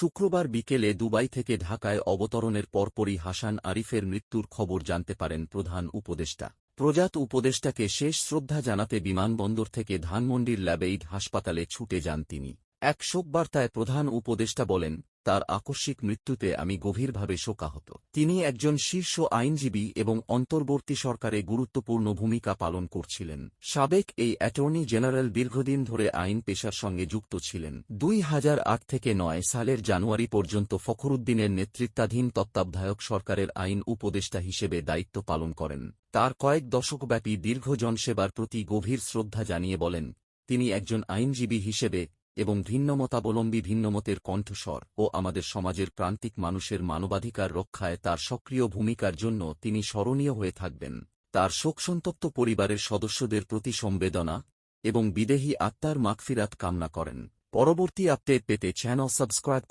শুক্রবার বিকেলে দুবাই থেকে ঢাকায় অবতরণের পরপরই হাসান আরিফের মৃত্যুর খবর জানতে পারেন প্রধান উপদেষ্টা। প্রয়াত উপদেষ্টাকে শেষ শ্রদ্ধা জানাতে বিমানবন্দর থেকে ধানমন্ডির ল্যাবেইড হাসপাতালে ছুটে যান তিনি। এক শোকবার্তায় প্রধান উপদেষ্টা বলেন, তার আকস্মিক মৃত্যুতে আমি গভীরভাবে শোকাহত। তিনি একজন শীর্ষ আইনজীবী এবং অন্তর্বর্তী সরকারে গুরুত্বপূর্ণ ভূমিকা পালন করছিলেন। সাবেক এই অ্যাটর্নি জেনারেল দীর্ঘদিন ধরে আইন পেশার সঙ্গে যুক্ত ছিলেন। 2008 থেকে 9 সালের জানুয়ারি পর্যন্ত ফখরুদ্দিনের নেতৃত্বাধীন তত্ত্বাবধায়ক সরকারের আইন উপদেষ্টা হিসেবে দায়িত্ব পালন করেন। তার কয়েক দশকব্যাপী দীর্ঘ জনসেবার প্রতি গভীর শ্রদ্ধা জানিয়ে বলেন, তিনি একজন আইনজীবী হিসেবে এবং ভিন্নমতাবলম্বী ভিন্নমতের কণ্ঠস্বর ও আমাদের সমাজের প্রান্তিক মানুষের মানবাধিকার রক্ষায় তার সক্রিয় ভূমিকার জন্য তিনি স্মরণীয় হয়ে থাকবেন। তার শোকসন্তপ্ত পরিবারের সদস্যদের প্রতি সমবেদনা এবং বিদেহী আত্মার মাগফিরাত কামনা করেন। পরবর্তী আপডেট পেতে চ্যানেল সাবস্ক্রাইব